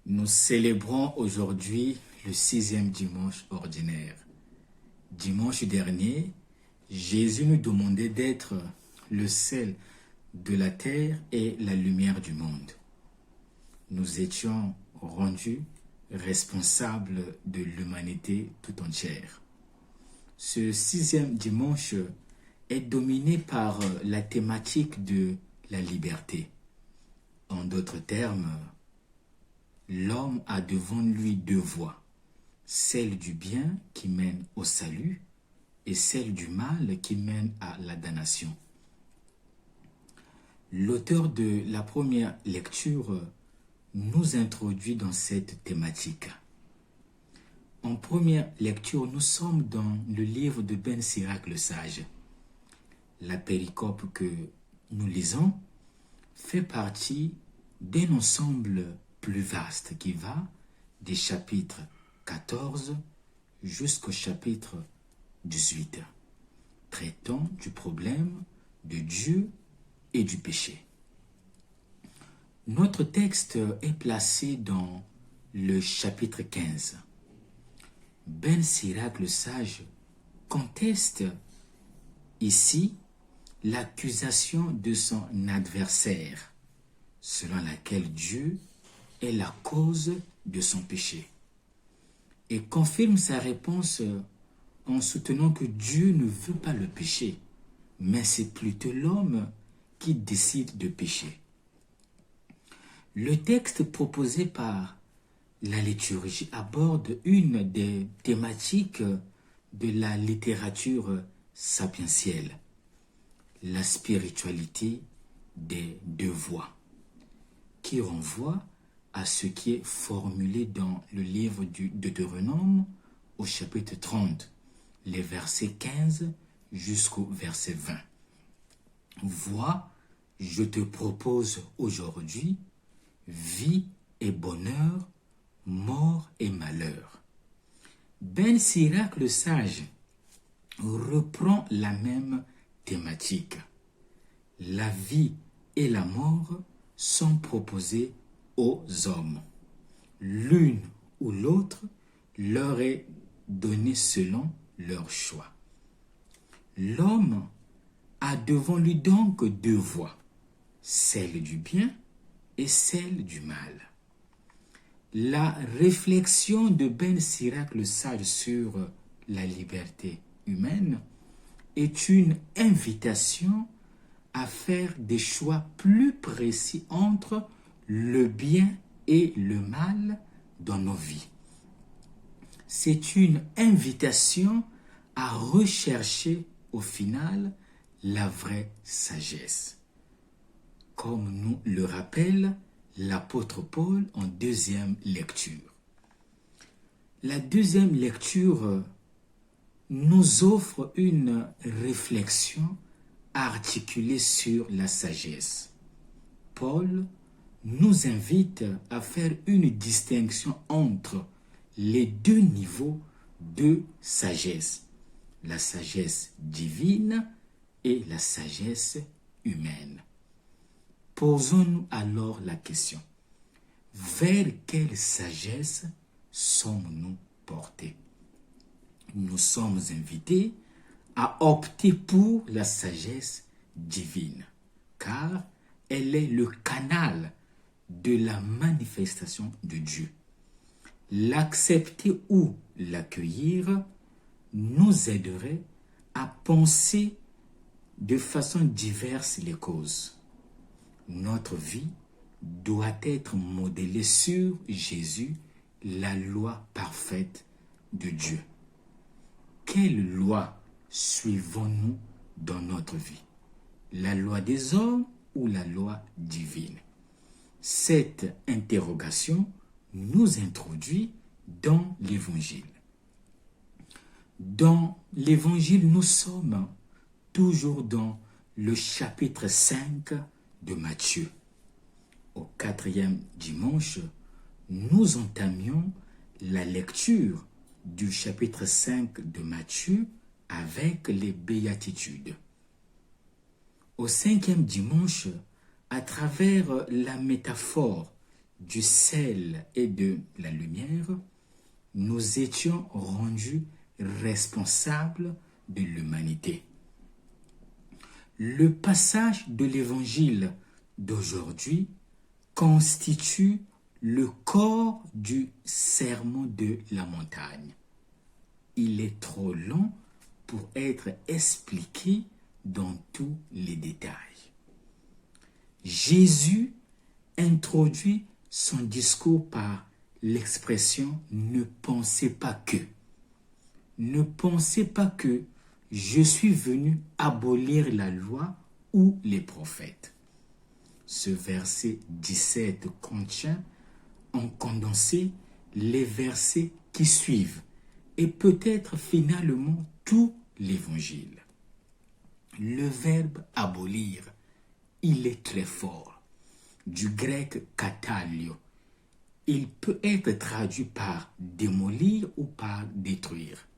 Nous célébrons aujourd'hui le 6e dimanche ordinaire. Dimanche dernier, Jésus nous demandait d'être le sel de la terre et la lumière du monde. Nous étions rendus responsables de l'humanité tout entière. Ce 6e dimanche est dominé par la thématique de la liberté. En d'autres termes, l'homme a devant lui deux voies, celle du bien qui mène au salut et celle du mal qui mène à la damnation. L'auteur de la première lecture nous introduit dans cette thématique. En première lecture, nous sommes dans le livre de Ben Sirac le Sage. La péricope que nous lisons fait partie d'un ensemble plus vaste qui va des chapitres 14 jusqu'au chapitre 18, traitant du problème de Dieu et du péché. Notre texte est placé dans le chapitre 15. Ben Sirac le Sage conteste ici l'accusation de son adversaire, selon laquelle Dieu est la cause de son péché, et confirme sa réponse en soutenant que Dieu ne veut pas le péché, mais c'est plutôt l'homme qui décide de pécher. Le texte proposé par la liturgie aborde une des thématiques de la littérature sapientielle, la spiritualité des deux voies, qui renvoie à ce qui est formulé dans le livre du Deutéronome au chapitre 30, les versets 15 jusqu'au verset 20. Vois, je te propose aujourd'hui vie et bonheur, mort et malheur. Ben Sirac le Sage reprend la même thématique. La vie et la mort sont proposées aux hommes. L'une ou l'autre leur est donnée selon leur choix. L'homme a devant lui donc deux voies, celle du bien et celle du mal. La réflexion de Ben Sirac le Sage sur la liberté humaine est une invitation à faire des choix plus précis entre le bien et le mal dans nos vies. C'est une invitation à rechercher au final la vraie sagesse, comme nous le rappelle l'apôtre Paul en deuxième lecture. La deuxième lecture nous offre une réflexion articulée sur la sagesse. Paul nous invite à faire une distinction entre les deux niveaux de sagesse, la sagesse divine et la sagesse humaine. Posons-nous alors la question, vers quelle sagesse sommes-nous portés? Nous sommes invités à opter pour la sagesse divine, car elle est le canal de la manifestation de Dieu. L'accepter ou l'accueillir nous aiderait à penser de façon diverse les causes. Notre vie doit être modelée sur Jésus, la loi parfaite de Dieu. Quelle loi suivons-nous dans notre vie? La loi des hommes ou la loi divine? Cette interrogation nous introduit dans l'Évangile. Dans l'Évangile, nous sommes toujours dans le chapitre 5 de Matthieu. Au 4e dimanche, nous entamions la lecture du chapitre 5 de Matthieu avec les béatitudes. Au 5e dimanche, à travers la métaphore du sel et de la lumière, nous étions rendus responsables de l'humanité. Le passage de l'évangile d'aujourd'hui constitue le corps du sermon de la montagne. Il est trop long pour être expliqué dans tous les détails. Jésus introduit son discours par l'expression « ne pensez pas que ». Ne pensez pas que je suis venu abolir la loi ou les prophètes. Ce verset 17 contient en condensé les versets qui suivent et peut-être finalement tout l'évangile. Le verbe abolir, il est très fort, du grec katalio. Il peut être traduit par démolir ou par détruire.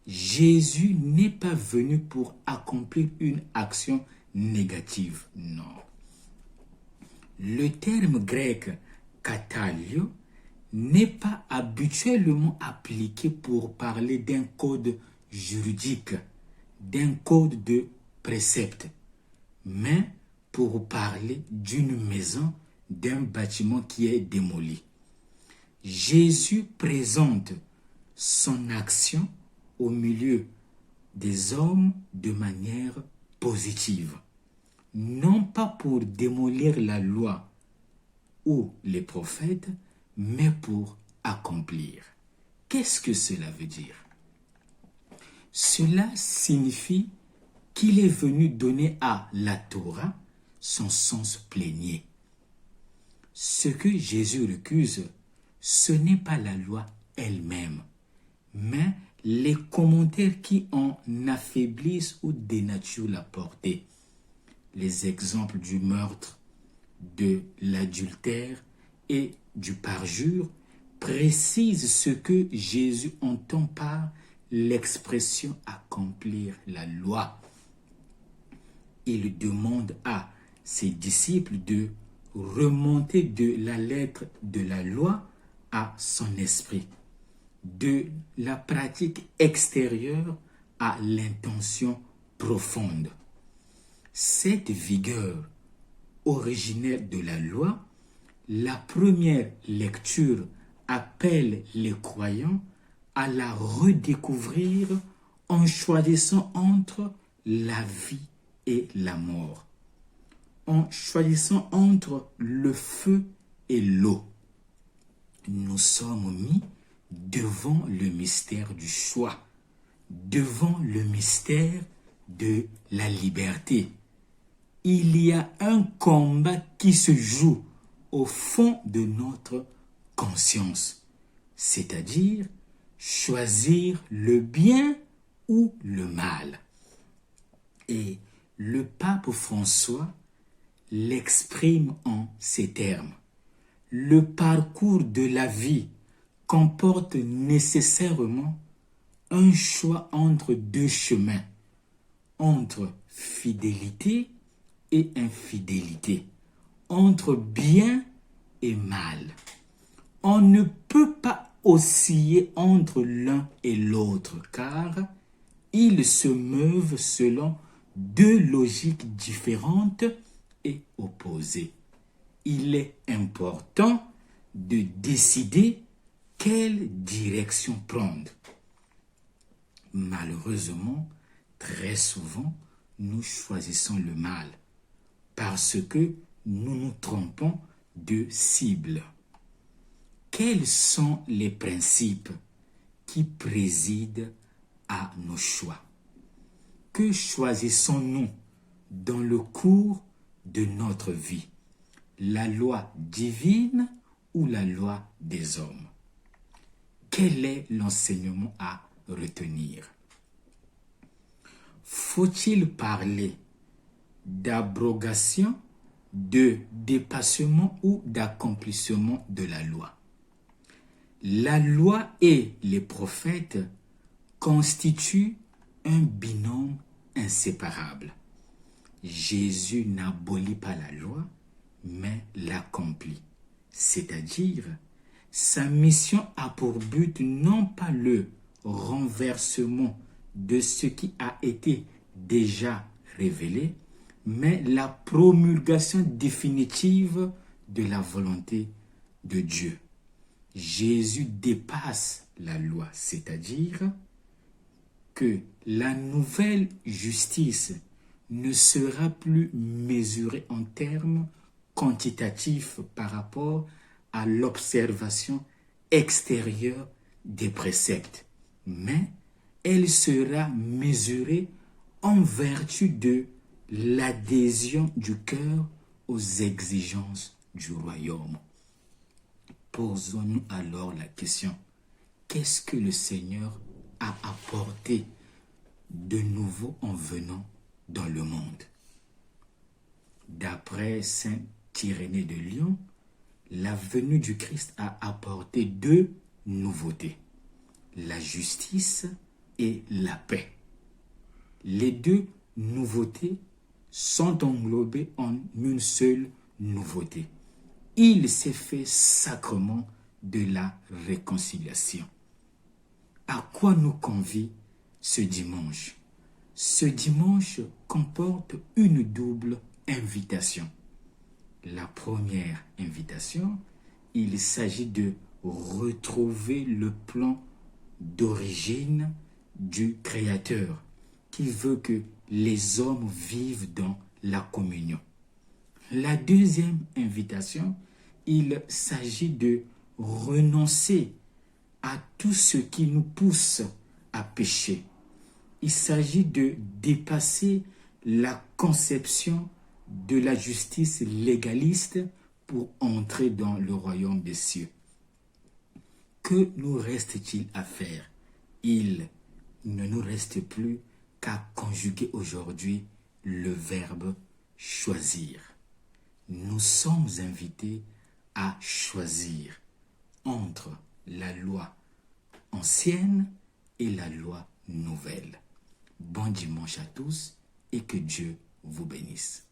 Jésus n'est pas venu pour accomplir une action négative, non. Le terme grec katalio n'est pas habituellement appliqué pour parler d'un code juridique, d'un code de préceptes, mais pour parler d'une maison, d'un bâtiment qui est démoli. Jésus présente son action au milieu des hommes de manière positive, non pas pour démolir la loi ou les prophètes, mais pour accomplir. Qu'est-ce que cela veut dire? Cela signifie qu'il est venu donner à la Torah son sens plénier. Ce que Jésus recuse, ce n'est pas la loi elle-même, mais les commentaires qui en affaiblissent ou dénaturent la portée. Les exemples du meurtre, de l'adultère et du parjure précisent ce que Jésus entend par l'expression accomplir la loi. Il demande à ses disciples de remonter de la lettre de la loi à son esprit, de la pratique extérieure à l'intention profonde. Cette vigueur originelle de la loi, la première lecture appelle les croyants à la redécouvrir en choisissant entre la vie et la mort, en choisissant entre le feu et l'eau. Nous sommes mis devant le mystère du choix, devant le mystère de la liberté. Il y a un combat qui se joue au fond de notre conscience, c'est-à-dire choisir le bien ou le mal. Et le pape François l'exprime en ces termes. Le parcours de la vie comporte nécessairement un choix entre deux chemins, entre fidélité et infidélité, entre bien et mal. On ne peut pas osciller entre l'un et l'autre car ils se meuvent selon deux logiques différentes et opposées. Il est important de décider quelle direction prendre. Malheureusement, très souvent, nous choisissons le mal parce que nous nous trompons de cible. Quels sont les principes qui président à nos choix? Que choisissons-nous dans le cours de notre vie? La loi divine ou la loi des hommes? Quel est l'enseignement à retenir? Faut-il parler d'abrogation, de dépassement ou d'accomplissement de la loi? La loi et les prophètes constituent un binôme inséparable. Jésus n'abolit pas la loi, mais l'accomplit. c'est-à-dire sa mission a pour but non pas le renversement de ce qui a été déjà révélé, mais la promulgation définitive de la volonté de Dieu. Jésus dépasse la loi, c'est-à-dire que la nouvelle justice ne sera plus mesurée en termes quantitatifs par rapport à l'observation extérieure des préceptes, mais elle sera mesurée en vertu de l'adhésion du cœur aux exigences du royaume. Posons-nous alors la question, qu'est-ce que le Seigneur a apporté de nouveau en venant dans le monde? D'après saint Irénée de Lyon, la venue du Christ a apporté deux nouveautés, la justice et la paix. Les deux nouveautés sont englobées en une seule nouveauté. Il s'est fait sacrement de la réconciliation. À quoi nous convie ce dimanche? Ce dimanche comporte une double invitation. La première invitation, il s'agit de retrouver le plan d'origine du Créateur qui veut que les hommes vivent dans la communion. La deuxième invitation, il s'agit de renoncer à tout ce qui nous pousse à pécher. Il s'agit de dépasser la conception de la justice légaliste pour entrer dans le royaume des cieux. Que nous reste-t-il à faire? Il ne nous reste plus qu'à conjuguer aujourd'hui le verbe choisir. Nous sommes invités à choisir entre la loi ancienne et la loi nouvelle. Bon dimanche à tous et que Dieu vous bénisse.